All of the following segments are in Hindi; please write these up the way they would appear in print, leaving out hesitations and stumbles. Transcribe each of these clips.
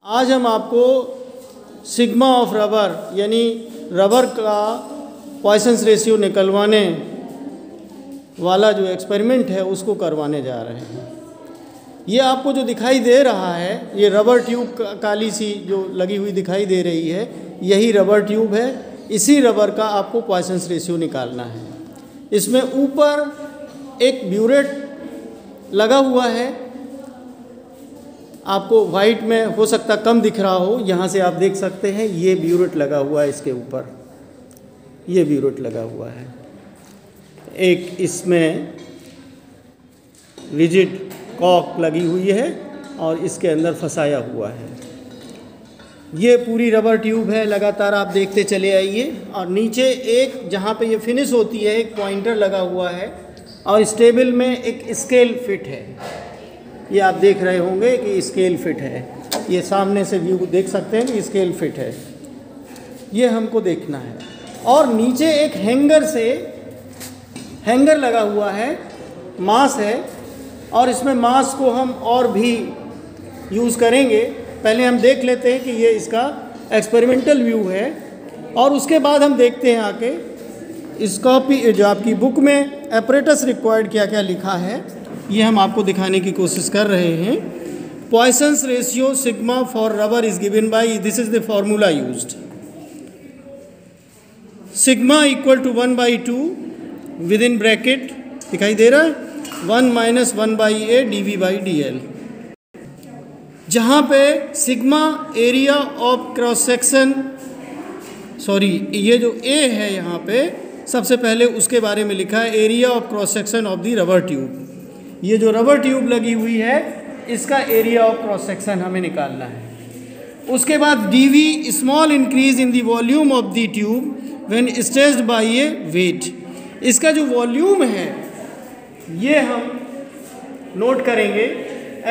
आज हम आपको सिग्मा ऑफ रबर यानी रबर का पॉइसन्स रेशियो निकलवाने वाला जो एक्सपेरिमेंट है उसको करवाने जा रहे हैं। ये आपको जो दिखाई दे रहा है, ये रबर ट्यूब काली सी जो लगी हुई दिखाई दे रही है, यही रबर ट्यूब है। इसी रबर का आपको पॉइसन्स रेशियो निकालना है। इसमें ऊपर एक ब्यूरेट लगा हुआ है, आपको वाइट में हो सकता कम दिख रहा हो, यहाँ से आप देख सकते हैं ये ब्यूरेट लगा हुआ है, इसके ऊपर ये ब्यूरेट लगा हुआ है। एक इसमें रिजिड कॉक लगी हुई है और इसके अंदर फंसाया हुआ है। ये पूरी रबर ट्यूब है, लगातार आप देखते चले आइए। और नीचे एक जहाँ पे ये फिनिश होती है एक पॉइंटर लगा हुआ है और इस टेबल में एक स्केल फिट है। ये आप देख रहे होंगे कि स्केल फिट है, ये सामने से व्यू देख सकते हैं कि स्केल फिट है, ये हमको देखना है। और नीचे एक हैंगर लगा हुआ है, मास है, और इसमें मास को हम और भी यूज़ करेंगे। पहले हम देख लेते हैं कि ये इसका एक्सपेरिमेंटल व्यू है और उसके बाद हम देखते हैं आके इसका जो आपकी बुक में एपरेटस रिक्वायर्ड क्या क्या लिखा है, ये हम आपको दिखाने की कोशिश कर रहे हैं। Poisson's ratio sigma for rubber is given by, this is the formula used, sigma equal to 1/2 with in bracket दिखाई दे रहा है 1 - 1/a dv/dl, जहाँ पे sigma area of cross section, sorry ये जो a है यहाँ पे सबसे पहले उसके बारे में लिखा है, area of cross section of the rubber tube. ये जो रबर ट्यूब लगी हुई है इसका एरिया ऑफ क्रॉस सेक्शन हमें निकालना है। उसके बाद dv small increase in the volume of the tube when stressed by a weight. इसका जो वॉल्यूम है ये हम नोट करेंगे।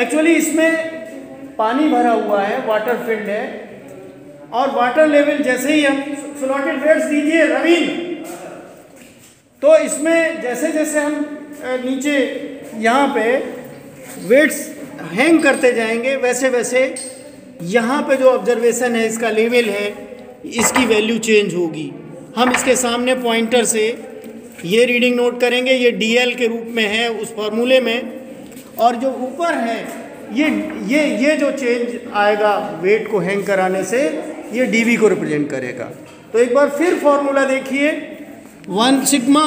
एक्चुअली इसमें पानी भरा हुआ है, वाटर फिल्ड है, और वाटर लेवल जैसे ही हम फ्लोटेड वेट्स दीजिए रवीन, तो इसमें जैसे जैसे हम नीचे यहाँ पे वेट्स हैंग करते जाएंगे वैसे वैसे यहाँ पे जो ऑब्जर्वेशन है इसका लेवल है इसकी वैल्यू चेंज होगी। हम इसके सामने पॉइंटर से ये रीडिंग नोट करेंगे, ये dl के रूप में है उस फॉर्मूले में, और जो ऊपर है ये जो चेंज आएगा वेट को हैंग कराने से ये dv को रिप्रेजेंट करेगा। तो एक बार फिर फॉर्मूला देखिए, 1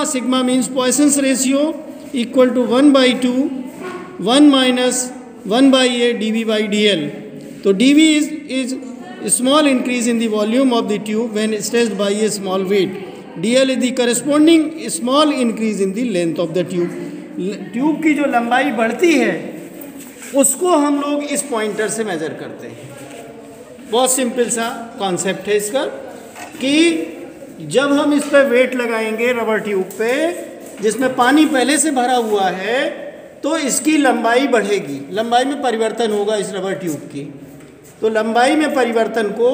sigma means Poisson's ratio equal to 1/2 1 - 1/a dv/dl। तो dv is small increase in the volume of the tube when stressed by a small weight, dl is the corresponding small increase in the length of the tube। Tube की जो लंबाई बढ़ती है उसको हम लोग इस पॉइंटर से मेजर करते हैं। बहुत सिंपल सा कॉन्सेप्ट है इसका कि जब हम इस पर वेट लगाएंगे रबर ट्यूब पे जिसमें पानी पहले से भरा हुआ है तो इसकी लंबाई बढ़ेगी, लंबाई में परिवर्तन होगा इस रबर ट्यूब की। तो लंबाई में परिवर्तन को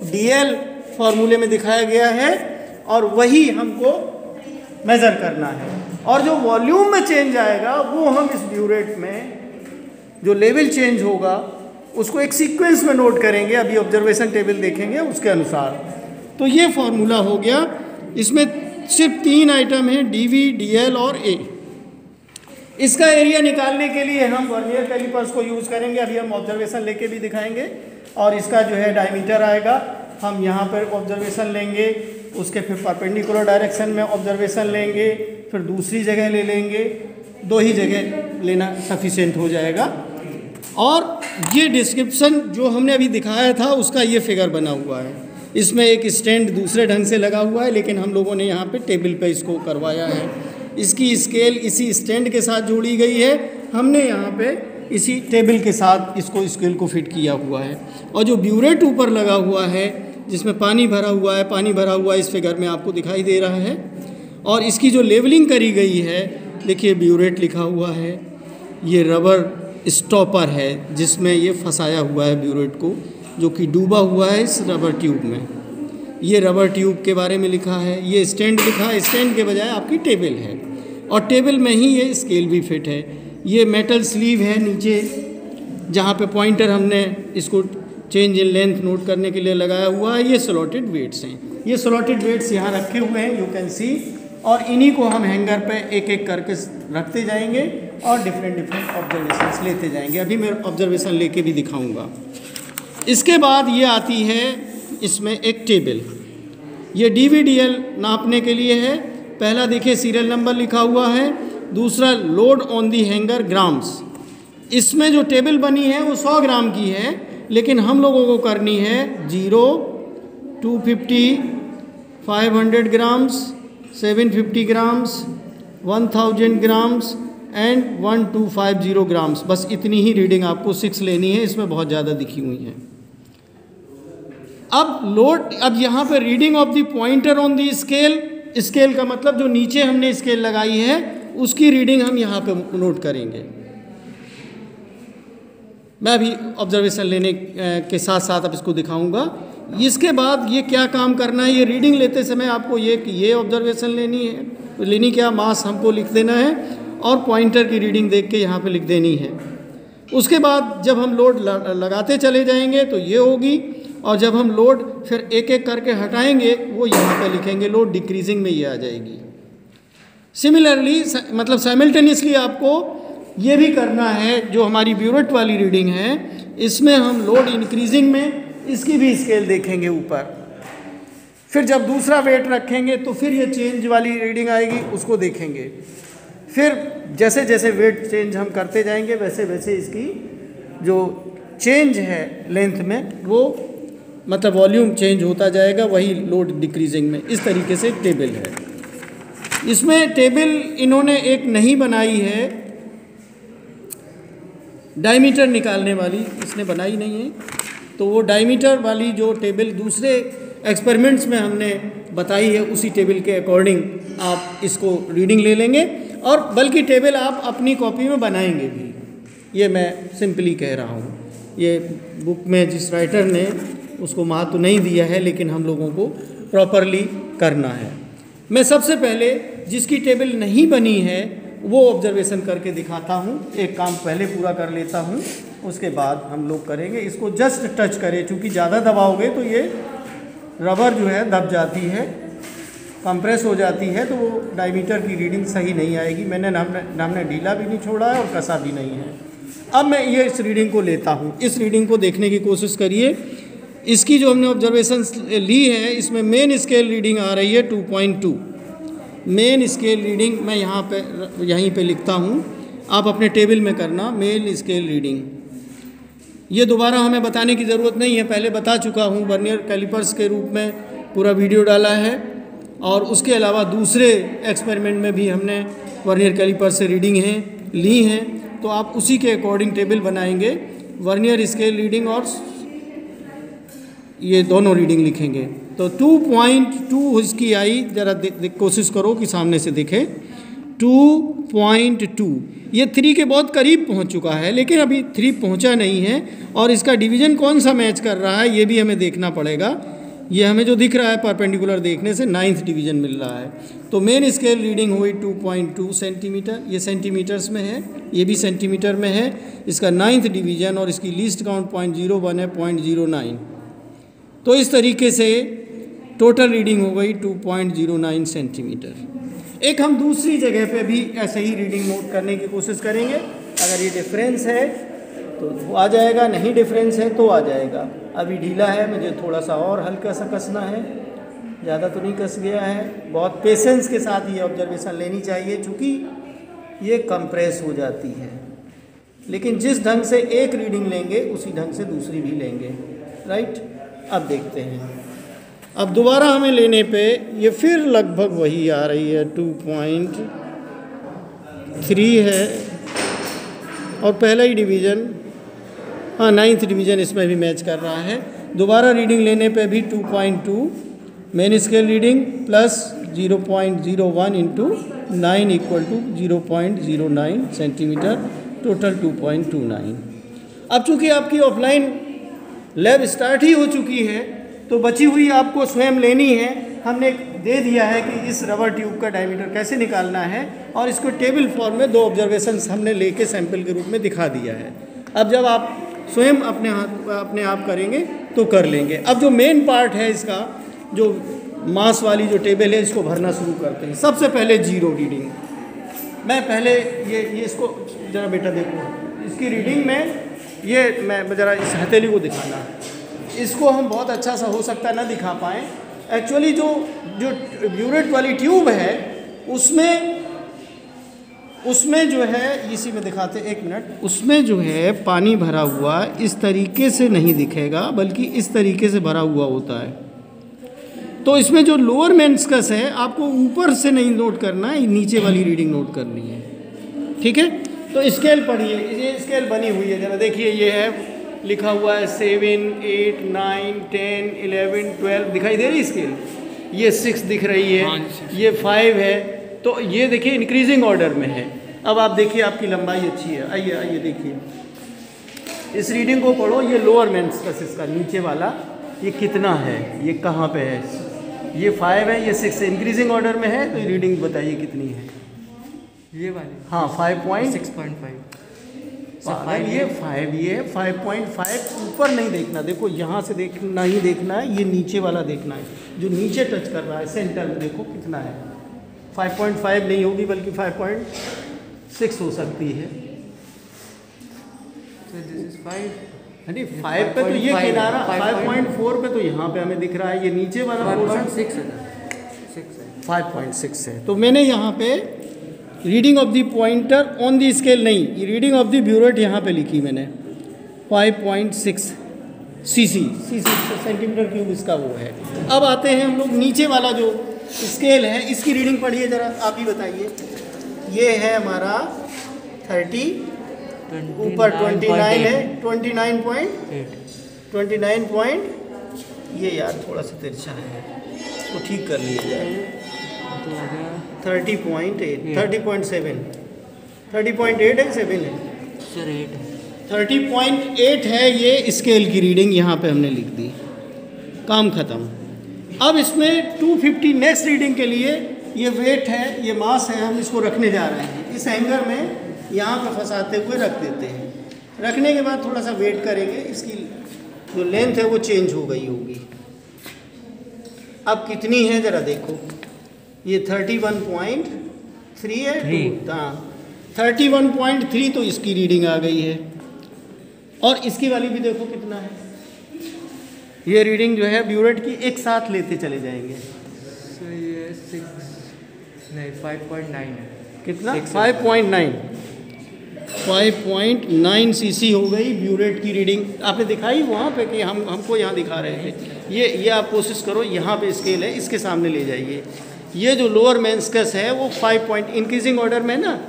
dl फॉर्मूले में दिखाया गया है और वही हमको मेज़र करना है। और जो वॉल्यूम में चेंज आएगा वो हम इस ब्यूरेट में जो लेवल चेंज होगा उसको एक सीक्वेंस में नोट करेंगे, अभी ऑब्जर्वेशन टेबल देखेंगे उसके अनुसार। तो ये फॉर्मूला हो गया। इसमें सिर्फ 3 आइटम हैं, dv, dl और a। इसका एरिया निकालने के लिए हम वर्नियर कैलिपर्स को यूज़ करेंगे, अभी हम ऑब्जर्वेशन लेके भी दिखाएंगे। और इसका जो है डायमीटर आएगा, हम यहाँ पर ऑब्जर्वेशन लेंगे, उसके फिर परपेंडिकुलर डायरेक्शन में ऑब्जर्वेशन लेंगे, फिर दूसरी जगह ले लेंगे, 2 ही जगह लेना सफिशिएंट हो जाएगा। और ये डिस्क्रिप्शन जो हमने अभी दिखाया था उसका ये फिगर बना हुआ है। इसमें एक स्टैंड दूसरे ढंग से लगा हुआ है लेकिन हम लोगों ने यहाँ पे टेबल पे इसको करवाया है। इसकी स्केल इसी स्टैंड के साथ जोड़ी गई है, हमने यहाँ पे इसी टेबल के साथ इसको स्केल को फिट किया हुआ है। और जो ब्यूरेट ऊपर लगा हुआ है जिसमें पानी भरा हुआ है इस फिगर में आपको दिखाई दे रहा है। और इसकी जो लेवलिंग करी गई है, देखिए ब्यूरेट लिखा हुआ है, ये रबर स्टॉपर है जिसमें ये फंसाया हुआ है ब्यूरेट को, जो कि डूबा हुआ है इस रबर ट्यूब में। ये रबर ट्यूब के बारे में लिखा है, ये स्टैंड लिखा है, स्टैंड के बजाय आपकी टेबल है और टेबल में ही ये स्केल भी फिट है। ये मेटल स्लीव है नीचे जहाँ पे पॉइंटर हमने इसको चेंज इन लेंथ नोट करने के लिए लगाया हुआ है। ये स्लॉटेड वेट्स हैं, ये स्लॉटेड वेट्स यहाँ रखे हुए हैं, यू कैन सी, और इन्हीं को हम हैंगर पे एक एक करके रखते जाएंगे और डिफरेंट डिफरेंट ऑब्जर्वेशंस लेते जाएंगे। अभी मैं ऑब्जर्वेशन लेके भी दिखाऊंगा। इसके बाद ये आती है इसमें एक टेबल, ये DVDL नापने के लिए है। पहला देखिए सीरियल नंबर लिखा हुआ है, दूसरा load on the hanger grams. इसमें जो टेबल बनी है वो 100 ग्राम की है, लेकिन हम लोगों को करनी है 0, 250, 500 grams, 750 grams, 1000 grams and 1250 grams. बस इतनी ही रीडिंग आपको 6 लेनी है, इसमें बहुत ज़्यादा दिखी हुई है। अब यहाँ पे reading of the pointer on the scale, scale का मतलब जो नीचे हमने स्केल लगाई है उसकी रीडिंग हम यहाँ पे नोट करेंगे। मैं अभी ऑब्जर्वेशन लेने के साथ साथ अब इसको दिखाऊंगा। इसके बाद ये क्या काम करना है, ये रीडिंग लेते समय आपको ये ऑब्जर्वेशन लेनी है, लेनी क्या, मास हमको लिख देना है और पॉइंटर की रीडिंग देख के यहाँ पे लिख देनी है। उसके बाद जब हम लोड लगाते चले जाएंगे तो ये होगी, और जब हम लोड फिर एक एक करके हटाएंगे वो यहाँ पे लिखेंगे, लोड डिक्रीजिंग में ये आ जाएगी। सिमिलरली मतलब साइमल्टेनियसली आपको ये भी करना है, जो हमारी ब्यूरेट वाली रीडिंग है इसमें हम लोड इंक्रीजिंग में इसकी भी स्केल देखेंगे ऊपर। फिर जब दूसरा वेट रखेंगे तो फिर ये चेंज वाली रीडिंग आएगी, उसको देखेंगे। फिर जैसे जैसे वेट चेंज हम करते जाएंगे वैसे वैसे इसकी जो चेंज है लेंथ में वो मतलब वॉल्यूम चेंज होता जाएगा, वही लोड डिक्रीजिंग में। इस तरीके से एक टेबल है। इसमें टेबल इन्होंने एक नहीं बनाई है डायमीटर निकालने वाली, इसने बनाई नहीं है। तो वो डायमीटर वाली जो टेबल दूसरे एक्सपेरिमेंट्स में हमने बताई है उसी टेबल के अकॉर्डिंग आप इसको रीडिंग ले लेंगे, और बल्कि टेबल आप अपनी कॉपी में बनाएंगे भी। ये मैं सिंपली कह रहा हूँ, ये बुक में जिस राइटर ने उसको महत्व नहीं दिया है, लेकिन हम लोगों को प्रॉपरली करना है। मैं सबसे पहले जिसकी टेबल नहीं बनी है वो ऑब्जर्वेशन करके दिखाता हूँ। एक काम पहले पूरा कर लेता हूँ, उसके बाद हम लोग करेंगे। इसको जस्ट टच करें, क्योंकि ज़्यादा दबाओगे तो ये रबर जो है दब जाती है, कंप्रेस हो जाती है, तो वो डायमीटर की रीडिंग सही नहीं आएगी। हमने ढीला भी नहीं छोड़ा है और कसा भी नहीं है। अब मैं ये इस रीडिंग को लेता हूँ, इस रीडिंग को देखने की कोशिश करिए। इसकी जो हमने ऑब्जर्वेशन ली है इसमें मेन स्केल रीडिंग आ रही है 2.2। मेन स्केल रीडिंग मैं यहीं पे लिखता हूँ, आप अपने टेबल में करना मेन स्केल रीडिंग। ये दोबारा हमें बताने की ज़रूरत नहीं है, पहले बता चुका हूँ। वर्नियर कैलिपर्स के रूप में पूरा वीडियो डाला है, और उसके अलावा दूसरे एक्सपेरिमेंट में भी हमने वर्नियर कैलिपर्स से रीडिंग ली हैं। तो आप उसी के अकॉर्डिंग टेबल बनाएंगे, वर्नियर स्केल रीडिंग और ये दोनों रीडिंग लिखेंगे। तो 2.2 इसकी आई, ज़रा कोशिश करो कि सामने से दिखे। 2.2 ये 3 के बहुत करीब पहुंच चुका है, लेकिन अभी 3 पहुंचा नहीं है। और इसका डिवीज़न कौन सा मैच कर रहा है ये भी हमें देखना पड़ेगा। ये हमें जो दिख रहा है परपेंडिकुलर देखने से 9th डिवीज़न मिल रहा है। तो मेन स्केल रीडिंग हुई 2.2 सेंटीमीटर, ये सेंटीमीटर्स में है, ये भी सेंटीमीटर में है। इसका 9th डिवीज़न और इसकी लीस्ट काउंट 0.01 है, 0.09। तो इस तरीके से टोटल रीडिंग हो गई 2.09 सेंटीमीटर। एक हम दूसरी जगह पे भी ऐसे ही रीडिंग नोट करने की कोशिश करेंगे। अगर ये डिफरेंस है तो आ जाएगा, नहीं डिफरेंस है तो आ जाएगा। अभी ढीला है, मुझे थोड़ा सा और हल्का सा कसना है, ज़्यादा तो नहीं कस गया है। बहुत पेशेंस के साथ ये ऑब्जर्वेशन लेनी चाहिए, चूँकि ये कंप्रेस हो जाती है। लेकिन जिस ढंग से एक रीडिंग लेंगे उसी ढंग से दूसरी भी लेंगे, राइट। अब देखते हैं, अब दोबारा हमें लेने पे ये फिर लगभग वही आ रही है, 2.3 है। और पहला ही डिवीज़न, हाँ 9th डिवीज़न इसमें भी मैच कर रहा है। दोबारा रीडिंग लेने पे भी 2.2 main scale reading plus 0.01 into 9 equal to 0.09 centimetre, total 2.29। अब चूँकि आपकी ऑफलाइन लैब स्टार्ट ही हो चुकी है तो बची हुई आपको स्वयं लेनी है। हमने दे दिया है कि इस रबर ट्यूब का डायमीटर कैसे निकालना है, और इसको टेबल फॉर्म में 2 ऑब्जर्वेशंस हमने लेके सैंपल के रूप में दिखा दिया है। अब जब आप स्वयं अपने आप करेंगे तो कर लेंगे। अब जो मेन पार्ट है इसका, जो मास वाली जो टेबल है, इसको भरना शुरू करते हैं। सबसे पहले जीरो रीडिंग। मैं पहले ये इसको ज़रा बेटा देखो, इसकी रीडिंग में ये मैं ज़रा इस हथेली को दिखाना, इसको हम बहुत अच्छा सा हो सकता है ना दिखा पाएँ। एक्चुअली जो ब्यूरेट वाली ट्यूब है उसमें जो है, इसी में दिखाते, एक मिनट, उसमें जो है पानी भरा हुआ इस तरीके से नहीं दिखेगा, बल्कि इस तरीके से भरा हुआ होता है। तो इसमें जो लोअर मेनिस्कस है आपको ऊपर से नहीं नोट करना है, नीचे वाली रीडिंग नोट करनी है। ठीक है, तो स्केल पढ़िए, ये स्केल बनी हुई है, जरा देखिए, ये है लिखा हुआ है 7, 8, 9, 10, 11, 12 दिखाई दे रही स्केल। ये 6 दिख रही है, ये 5 है, तो ये देखिए इंक्रीजिंग ऑर्डर में है। अब आप देखिए आपकी लंबाई अच्छी है। आइए देखिए, इस रीडिंग को पढ़ो। ये लोअर मेनिस्कस इसका नीचे वाला, ये कितना है, ये कहाँ पे है, ये 5 है, ये 6 है, इंक्रीजिंग ऑर्डर में है। तो ये रीडिंग बताइए कितनी है, ये वाली? हाँ 5.6.5। ये 5, ये 5.5। ऊपर नहीं देखना, देखो यहाँ से देखना ही देखना है, ये नीचे वाला देखना है, जो नीचे टच कर रहा है सेंटर में, देखो कितना है। 5.5 नहीं होगी, बल्कि 5.6 हो सकती है। So this is 5। नहीं, 5 पे तो ये किनारा, 5.4 पे तो यहाँ पे हमें दिख रहा है, ये नीचे वाला 5.6 है, 5.6 है। तो मैंने यहाँ पे reading of the pointer on the scale नहीं, रीडिंग ऑफ द ब्यूरेट यहाँ पे लिखी मैंने, 5.6 सीसी सेंटीमीटर क्यूब इसका वो है। अब आते हैं हम लोग नीचे वाला जो स्केल है, इसकी रीडिंग पढ़िए जरा, आप ही बताइए। ये है हमारा 30, ऊपर 29 है, 29 पॉइंट, ये यार थोड़ा सा तिरछा है, इसको ठीक कर लिया जाए। 30.8, 30.7, 30.8 है, 7 है, सर 8 है, 30.8 है ये स्केल की रीडिंग, यहाँ पे हमने लिख दी, काम ख़त्म। अब इसमें 250 नेक्स्ट रीडिंग के लिए ये वेट है, ये मास है, हम इसको रखने जा रहे हैं। इस हैंगर में यहाँ पे फंसाते हुए रख देते हैं। रखने के बाद थोड़ा सा वेट करेंगे, इसकी जो लेंथ है वो चेंज हो गई होगी। अब कितनी है ज़रा देखो, ये 31.3 है, हाँ 31.3, तो इसकी रीडिंग आ गई है। और इसकी वाली भी देखो कितना है, ये रीडिंग जो है ब्यूरेट की एक साथ लेते चले जाएंगे। so ये 5.9 है, कितना, 5.9 सीसी हो गई ब्यूरेट की रीडिंग। आपने दिखाई वहाँ पे कि हमको यहाँ दिखा रहे थे। ये आप कोशिश करो, यहाँ पे स्केल है, इसके सामने ले जाइए। ये जो लोअर मेनिस्कस है वो 5 पॉइंट इंक्रीजिंग ऑर्डर में ना,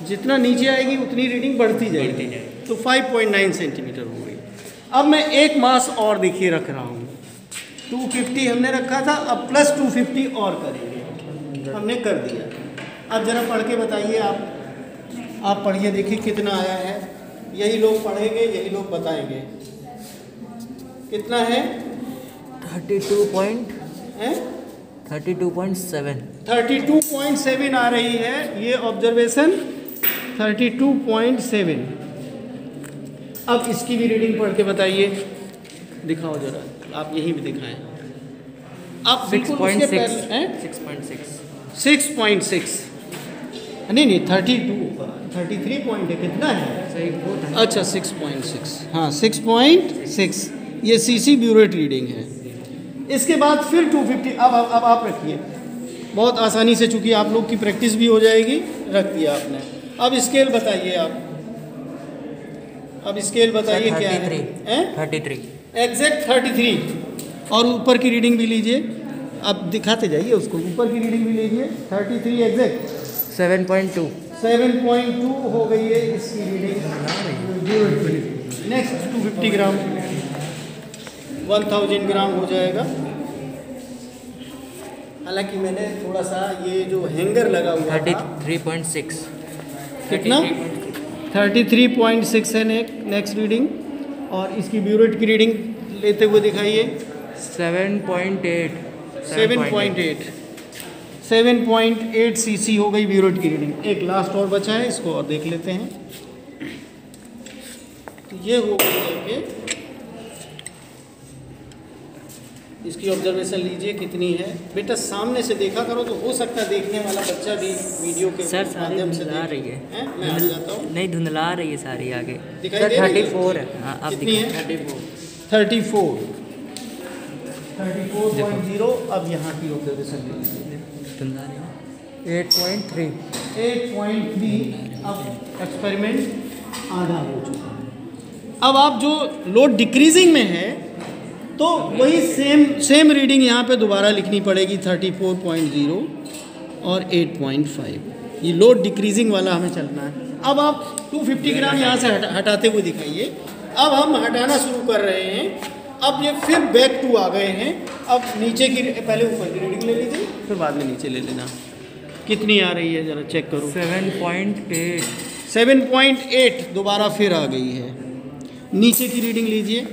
जितना नीचे आएगी उतनी रीडिंग बढ़ती जाएगी, तो 5.9 सेंटीमीटर हो गई। अब मैं एक मास और देखिए रख रहा हूँ, 250 हमने रखा था, अब प्लस 250 और करेंगे, हमने कर दिया। अब ज़रा पढ़ के बताइए, आप पढ़िए, देखिए कितना आया है। यही लोग पढ़ेंगे, यही लोग बताएंगे कितना है। 32.7 आ रही है ये ऑब्जर्वेशन, 32.7। अब इसकी भी रीडिंग पढ़ के बताइए, दिखाओ जरा, आप यही भी दिखाएं। आप 6.6 नहीं 33 पॉइंट है, कितना है, अच्छा 6.6, हाँ 6.6, ये सीसी ब्यूरेट रीडिंग है। इसके बाद फिर 250। अब आप रखिए, बहुत आसानी से, चूंकि आप लोग की प्रैक्टिस भी हो जाएगी, रख दिया आपने। अब स्केल बताइए आप, अब स्केल बताइए क्या है, 33 एग्जैक्ट 33। और ऊपर की रीडिंग भी लीजिए, आप दिखाते जाइए उसको, ऊपर की रीडिंग भी लीजिए, 33 एग्जैक्ट 7.2 हो गई है इसकी रीडिंग। नेक्स्ट 250 ग्राम, 1000 ग्राम हो जाएगा। हालांकि मैंने थोड़ा सा ये जो हैंगर लगा हुआ 33.6, कितना, 33.6 है नेक्स्ट रीडिंग। और इसकी ब्यूरेट की रीडिंग लेते हुए दिखाइए, 7.8 सीसी हो गई ब्यूरेट की रीडिंग। एक लास्ट और बचा है, इसको और देख लेते हैं। तो ये हो गई है कि इसकी ऑब्जर्वेशन लीजिए कितनी है। बेटा सामने से देखा करो तो हो सकता है देखने वाला बच्चा भी वीडियो के सर सारी माध्यम से धुंधला देखे। रही है। हैं? मैं आ जाता हूँ। नहीं धुंधला रही है सारी आगे। दिखाई सर दे रही है? 34 है। हाँ अब कितनी है? 34.0। अब यहाँ की ऑब्जर्वेशन ले लीजिए। धुंधला रही है। 8.3 अब एक्सपेरिमेंट आधा हो चुका है। अब आप जो लोड डिक्रीजिंग में है तो वही सेम रीडिंग यहाँ पे दोबारा लिखनी पड़ेगी 34.0 और 8.5। ये लोड डिक्रीजिंग वाला हमें चलना है। अब आप 250 ग्राम यहाँ से हटाते हुए दिखाइए। अब हम हटाना शुरू कर रहे हैं। अब ये फिर बैक टू आ गए हैं। अब नीचे की पहले ऊपर की रीडिंग ले लीजिए, फिर बाद में नीचे ले लेना। कितनी आ रही है ज़रा चेक करो। 7.8 7.8 दोबारा फिर आ गई है। नीचे की रीडिंग लीजिए।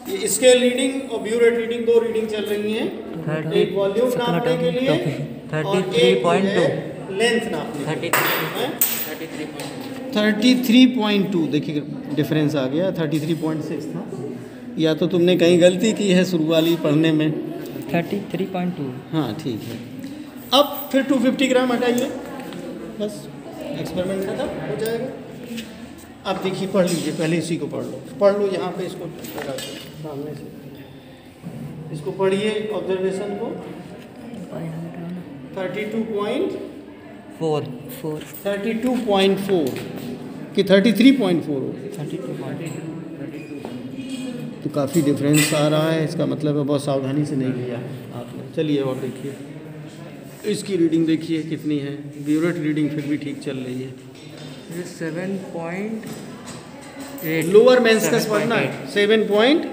ये स्केल रीडिंग और ब्यू रेट रीडिंग, दो रीडिंग चल रही हैं। एक वॉल्यूम नापने के लिए और एक है लेंथ नापने के लिए। 33.2 देखिए डिफरेंस आ गया। 33.6 था। या तो तुमने कहीं गलती की है शुरू वाली पढ़ने में। 33.2। हाँ ठीक है। अब फिर 250 ग्राम हटाइए, बस एक्सपेरिमेंट खत्म हो जाएगा। अब देखिए पढ़ लीजिए, पहले इसी को पढ़ लो यहाँ पे इसको लगा के सामने से इसको पढ़िए ऑब्जर्वेशन को। 32.4 कि 33.4 हो। 32.2 तो काफ़ी डिफरेंस आ रहा है। इसका मतलब है बहुत सावधानी से नहीं लिया आपने। चलिए और देखिए इसकी रीडिंग देखिए कितनी है। ब्यूरेट रीडिंग फिर भी ठीक चल रही है। 7.8 लोअर मेंस्कस पढ़ना है। 7 पॉइंट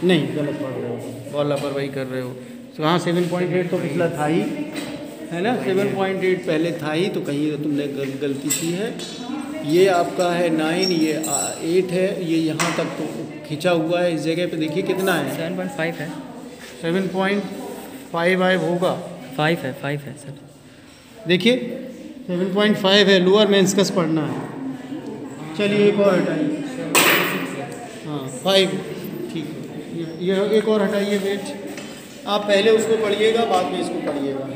नहीं, गलत पढ़ रहे हो, बहुत लापरवाही कर रहे हो। तो हाँ 7.8 तो पिछला था ही, है ना। 7.8 पहले था ही, तो कहीं तुमने गलती की है। ये आपका है 9, ये 8 है, ये यहाँ तक तो खिंचा हुआ है। इस जगह पे देखिए कितना है। 7.5 है। 7.5 होगा। 5 है सर। देखिए 7.5 है। लोअर मेंस्कस पढ़ना है। चलिए एक और हटाइए। हाँ 5 ठीक है। ये एक और हटाइए वेट। आप पहले उसको पढ़िएगा, बाद में इसको पढ़िएगा।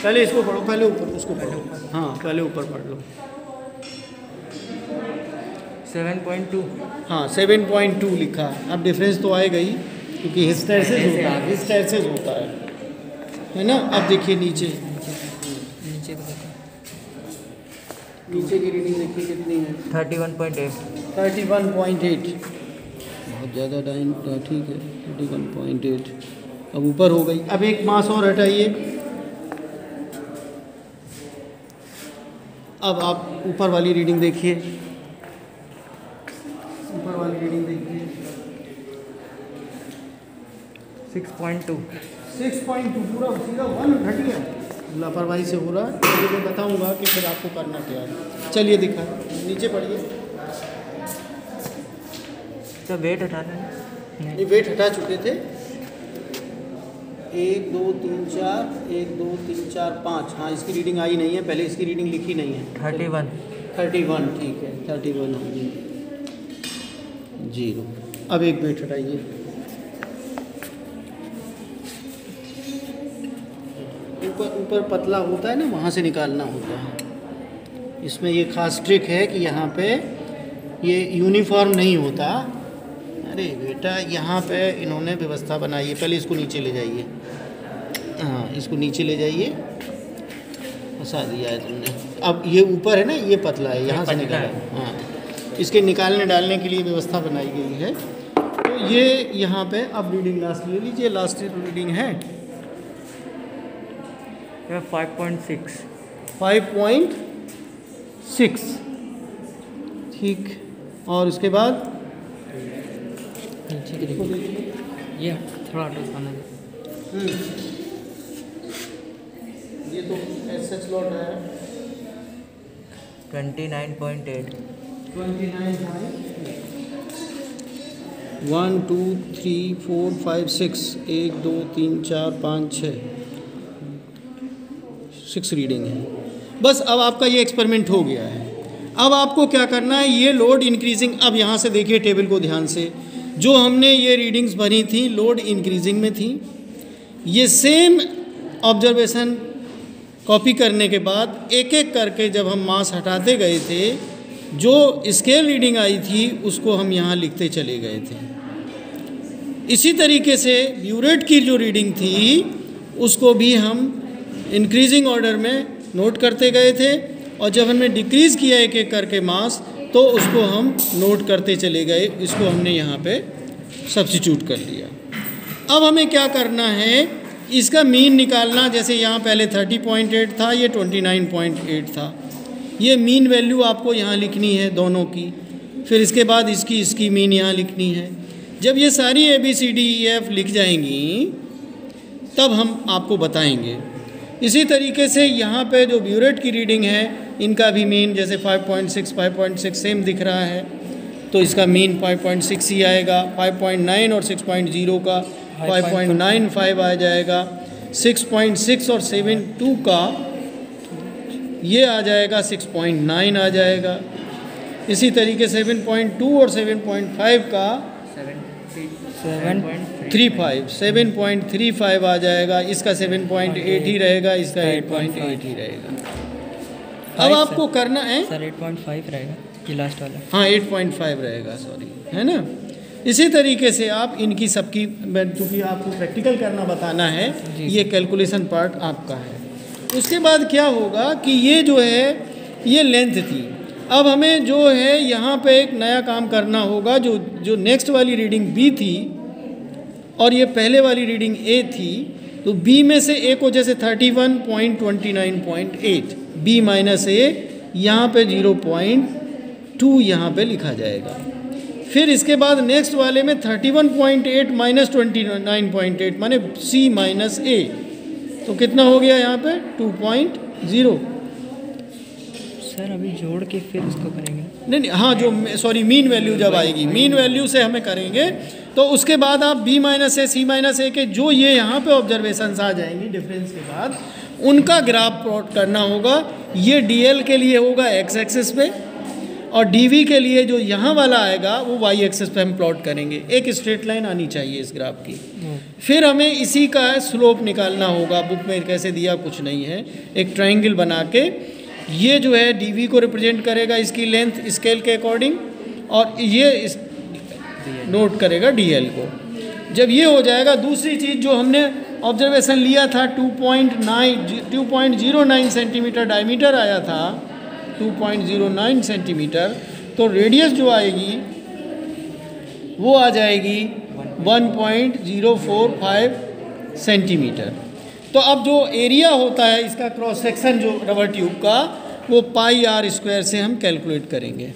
पहले इसको पढ़ो, पहले ऊपर उसको पढ़ो। हाँ पहले ऊपर पढ़ लो। 7.2 हाँ 7.2 लिखा। अब डिफरेंस तो आएगा ही, क्योंकि हिस्टैरिसीस होता है ना। अब देखिए नीचे की रीडिंग देखिए कितनी है। 31.8 बहुत ज़्यादा डाइन ठीक है। 31.8 अब ऊपर हो गई। अब एक मास और हटाइए। अब आप ऊपर वाली रीडिंग देखिए। 6.2 पूरा सीधा 1 घटिया लापरवाही से हो रहा है। तो मैं बताऊंगा कि फिर आपको करना क्या है। चलिए दिखा, नीचे पढ़िए। तो वेट हटाना है। ये वेट हटा चुके थे। 1 2 3 4 1 2 3 4 5। हाँ इसकी रीडिंग आई नहीं है, पहले इसकी रीडिंग लिखी नहीं है। 31 ठीक है। 31 होगी 0। अब एक वेट हटाइए। ऊपर पतला होता है ना, वहाँ से निकालना होता है। इसमें ये खास ट्रिक है कि यहाँ पे ये यूनिफॉर्म नहीं होता। अरे बेटा यहाँ पे इन्होंने व्यवस्था बनाई है। पहले इसको नीचे ले जाइए। हाँ इसको नीचे ले जाइए। फंसा दिया है तुमने। अब ये ऊपर है ना, ये पतला है, यहाँ से निकाला। हाँ इसके निकालने डालने के लिए व्यवस्था बनाई गई है। तो ये यहाँ पे अब रीडिंग लास्ट ले लीजिए। लास्ट रीडिंग है 5.6 ठीक। और उसके बाद ये थोड़ा आना ये तो एसएच लॉट है 29.8 1 2 3 4 5 6 1 2 3 4 5 6 रीडिंग है। बस अब आपका ये एक्सपेरिमेंट हो गया है। अब आपको क्या करना है, ये लोड इंक्रीजिंग, अब यहाँ से देखिए टेबल को ध्यान से, जो हमने ये रीडिंग्स भरी थी लोड इंक्रीजिंग में थी। ये सेम ऑब्जर्वेशन कॉपी करने के बाद एक एक करके जब हम मास हटाते गए थे, जो स्केल रीडिंग आई थी उसको हम यहाँ लिखते चले गए थे। इसी तरीके से ब्यूरेट की जो रीडिंग थी उसको भी हम इंक्रीजिंग ऑर्डर में नोट करते गए थे, और जब हमने डिक्रीज़ किया एक एक करके मास तो उसको हम नोट करते चले गए। इसको हमने यहाँ पे सब्स्टिट्यूट कर लिया। अब हमें क्या करना है, इसका मीन निकालना। जैसे यहाँ पहले 30.8 था, ये 29.8 था। ये मीन वैल्यू आपको यहाँ लिखनी है दोनों की, फिर इसके बाद इसकी मीन यहाँ लिखनी है। जब ये सारी ABCDEF लिख जाएंगी तब हम आपको बताएंगे। इसी तरीके से यहाँ पे जो ब्यूरेट की रीडिंग है इनका भी मीन, जैसे 5.6 सेम दिख रहा है तो इसका मीन 5.6 ही आएगा। 5.9 और 6.0 का 5.95 आ जाएगा। 6.6 और 7.2 का ये आ जाएगा 6.9 आ जाएगा। इसी तरीके 7.2 और 7.5 का 7.35 आ जाएगा। इसका 7.8 ही रहेगा, इसका 8.8 ही रहेगा। अब आपको करना है सर 8.5 रहेगा ये लास्ट वाला। हाँ 8.5 रहेगा, सॉरी, है ना। इसी तरीके से आप इनकी सबकी, चूँकि आपको प्रैक्टिकल करना बताना है, ये कैलकुलेशन पार्ट आपका है। उसके बाद क्या होगा कि ये जो है ये लेंथ थी। अब हमें जो है यहाँ पे एक नया काम करना होगा। जो नेक्स्ट वाली रीडिंग B थी और ये पहले वाली रीडिंग A थी, तो B में से A को जैसे 31.29.8 B माइनस A, यहाँ पे 0.2 यहाँ पे लिखा जाएगा। फिर इसके बाद नेक्स्ट वाले में 31.8 माइनस 29.8 माने C माइनस A, तो कितना हो गया यहाँ पे 2.0। सर अभी जोड़ के फिर उसको करेंगे? नहीं, हाँ, जो सॉरी मीन वैल्यू जब आएगी, मीन वैल्यू से हमें करेंगे, तो उसके बाद आप B minus A C minus A के जो ये यहाँ पे ऑब्जर्वेशंस आ जाएंगी डिफरेंस के बाद, उनका ग्राफ प्लॉट करना होगा। ये DL के लिए होगा x एक्सिस पे, और DV के लिए जो यहाँ वाला आएगा वो y एक्सिस पे हम प्लॉट करेंगे। एक स्ट्रेट लाइन आनी चाहिए इस ग्राफ की। फिर हमें इसी का स्लोप निकालना होगा। बुक में कैसे दिया कुछ नहीं है, एक ट्रायंगल बना के ये जो है DV को रिप्रेजेंट करेगा इसकी लेंथ स्केल के अकॉर्डिंग, और ये नोट करेगा DL को। जब ये हो जाएगा, दूसरी चीज़ जो हमने ऑब्जर्वेशन लिया था 2.09 सेंटीमीटर डायमीटर आया था, 2.09 सेंटीमीटर, तो रेडियस जो आएगी वो आ जाएगी 1.045 सेंटीमीटर। तो अब जो एरिया होता है इसका क्रॉस सेक्शन जो रबर ट्यूब का, वो πr² से हम कैलकुलेट करेंगे।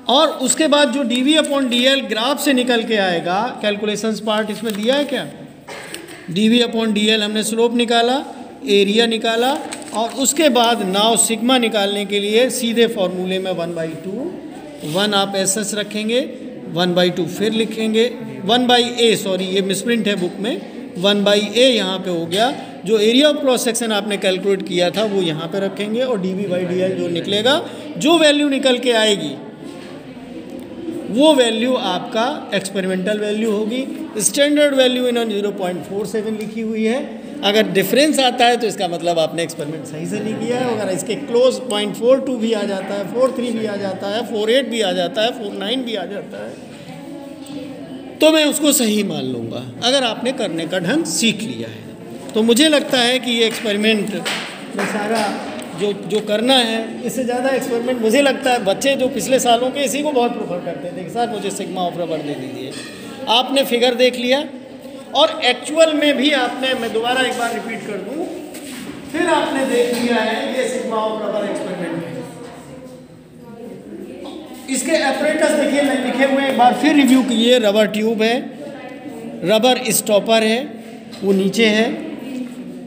और उसके बाद जो dV/dl ग्राफ से निकल के आएगा, कैलकुलेशंस पार्ट इसमें दिया है क्या, dV/dl हमने स्लोप निकाला, एरिया निकाला, और उसके बाद नाउ सिग्मा निकालने के लिए सीधे फॉर्मूले में 1/2, 1 आप ऐसा रखेंगे, 1/2 फिर लिखेंगे, 1/a, सॉरी ये मिसप्रिंट है बुक में, 1/a यहाँ पे हो गया। जो एरिया ऑफ क्रॉस सेक्शन आपने कैलकुलेट किया था वो यहाँ पे रखेंगे, और dV/dl जो निकलेगा, जो वैल्यू निकल के आएगी वो वैल्यू आपका एक्सपेरिमेंटल वैल्यू होगी। स्टैंडर्ड वैल्यू इन्होंने 0.47 लिखी हुई है। अगर डिफरेंस आता है तो इसका मतलब आपने एक्सपेरिमेंट सही से नहीं किया है। अगर इसके क्लोज 0.42 भी आ जाता है, 43 भी आ जाता है, 48 भी आ जाता है, 49 भी आ जाता है, तो मैं उसको सही मान लूँगा, अगर आपने करने का ढंग सीख लिया है। तो मुझे लगता है कि ये एक्सपेरिमेंट में सारा जो करना है, इससे ज़्यादा एक्सपेरिमेंट मुझे लगता है बच्चे जो पिछले सालों के इसी को बहुत प्रेफर करते थे कि सर मुझे सिग्मा ऑफ रबर दे दीजिए। आपने फिगर देख लिया, और एक्चुअल में भी आपने, मैं दोबारा एक बार रिपीट कर दूं, फिर आपने देख लिया है ये सिग्मा ऑफ रबर एक्सपेरिमेंट है। इसके एपरेटस देखिए लिखे हुए, एक बार फिर रिव्यू कीजिए। रबर ट्यूब है, रबर स्टॉपर है, वो नीचे है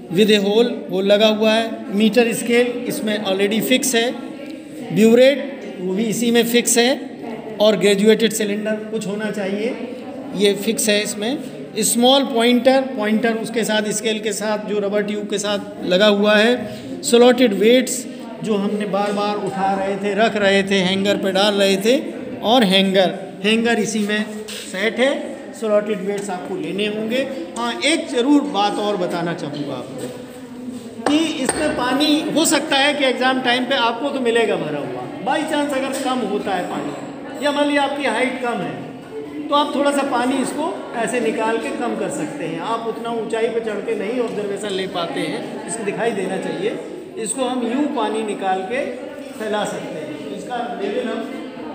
विद ए होल, वो लगा हुआ है। मीटर स्केल इसमें ऑलरेडी फिक्स है, ब्यूरेट वो भी इसी में फिक्स है, और ग्रेजुएटेड सिलेंडर कुछ होना चाहिए, ये फिक्स है इसमें। स्मॉल पॉइंटर उसके साथ स्केल के साथ जो रबर ट्यूब के साथ लगा हुआ है। स्लॉटेड वेट्स जो हमने बार बार उठा रहे थे, रख रहे थे, हैंगर पे डाल रहे थे, और हैंगर इसी में सेट है। स्लॉटेड वेट्स आपको लेने होंगे। हाँ, एक ज़रूर बात और बताना चाहूँगा आपको कि इसमें पानी हो सकता है कि एग्ज़ाम टाइम पे आपको तो मिलेगा भरा हुआ, बाई चांस अगर कम होता है पानी, या मान लिया आपकी हाइट कम है, तो आप थोड़ा सा पानी इसको ऐसे निकाल के कम कर सकते हैं। आप उतना ऊंचाई पे चढ़ के नहीं ऑब्जर्वेशन ले पाते हैं, इसको दिखाई देना चाहिए, इसको हम यूँ पानी निकाल के फैला सकते हैं। तो इसका लेवल हम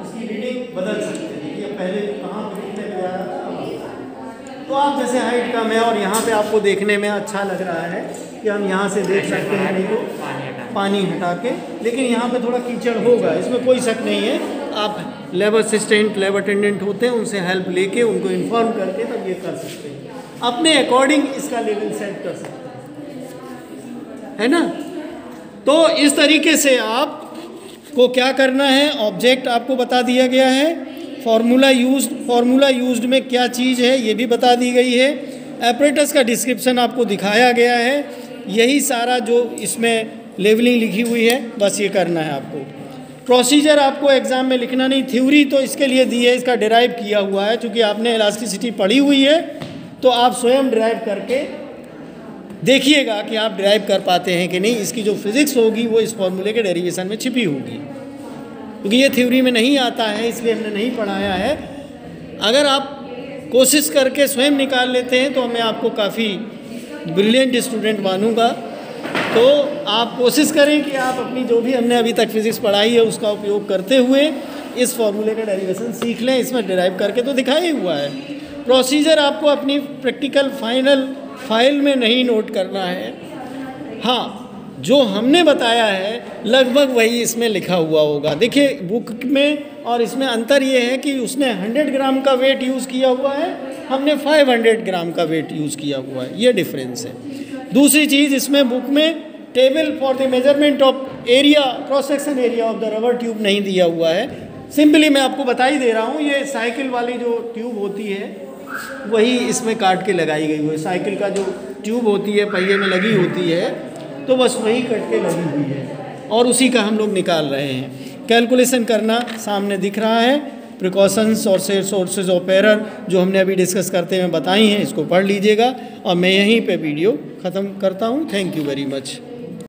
इसकी रीडिंग बदल सकते हैं कि पहले कहाँ पर कितने पे आ रहा था। तो आप जैसे हाइट कम है और यहाँ पे आपको देखने में अच्छा लग रहा है कि हम यहाँ से देख सकते हैं नहीं तो पानी हटा के, लेकिन यहाँ पे थोड़ा कीचड़ होगा, इसमें कोई शक नहीं है। आप लैब असिस्टेंट, लैब अटेंडेंट होते हैं, उनसे हेल्प लेके उनको इन्फॉर्म करके तब ये कर सकते हैं, अपने अकॉर्डिंग इसका लेवल सेट कर सकते हैं, है ना। तो इस तरीके से आपको क्या करना है, ऑब्जेक्ट आपको बता दिया गया है, फार्मूला यूज्ड में क्या चीज़ है ये भी बता दी गई है, एपरेटस का डिस्क्रिप्शन आपको दिखाया गया है, यही सारा जो इसमें लेवलिंग लिखी हुई है, बस ये करना है आपको। प्रोसीजर आपको एग्ज़ाम में लिखना नहीं, थ्योरी तो इसके लिए दी है, इसका डिराइव किया हुआ है, क्योंकि आपने इलास्टिसिटी पढ़ी हुई है, तो आप स्वयं डिराइव करके देखिएगा कि आप डिराइव कर पाते हैं कि नहीं। इसकी जो फिज़िक्स होगी वो इस फॉर्मूले के डेरिवेशन में छिपी होगी, क्योंकि ये थ्योरी में नहीं आता है, इसलिए हमने नहीं पढ़ाया है। अगर आप कोशिश करके स्वयं निकाल लेते हैं तो मैं आपको काफ़ी ब्रिलियंट स्टूडेंट मानूंगा। तो आप कोशिश करें कि आप अपनी जो भी हमने अभी तक फिज़िक्स पढ़ाई है उसका उपयोग करते हुए इस फॉर्मूले का डेरिवेशन सीख लें। इसमें डिराइव करके तो दिखाया ही हुआ है। प्रोसीजर आपको अपनी प्रैक्टिकल फाइल में नहीं नोट करना है। हाँ, जो हमने बताया है लगभग वही इसमें लिखा हुआ होगा। देखिए बुक में और इसमें अंतर ये है कि उसने 100 ग्राम का वेट यूज़ किया हुआ है, हमने 500 ग्राम का वेट यूज़ किया हुआ है, ये डिफरेंस है। दूसरी चीज़, इसमें बुक में table for the measurement of area, cross section area of the rubber tube नहीं दिया हुआ है। सिंपली मैं आपको बता ही दे रहा हूँ, ये साइकिल वाली जो ट्यूब होती है वही इसमें काट के लगाई गई हुई है। साइकिल का जो ट्यूब होती है पहिए में लगी होती है, तो बस वही कट के लगी हुई है और उसी का हम लोग निकाल रहे हैं। कैलकुलेशन करना सामने दिख रहा है। प्रिकॉशंस और सोर्सेज ऑफ एरर जो हमने अभी डिस्कस करते हुए बताई हैं, इसको पढ़ लीजिएगा। और मैं यहीं पे वीडियो ख़त्म करता हूँ। Thank you very much.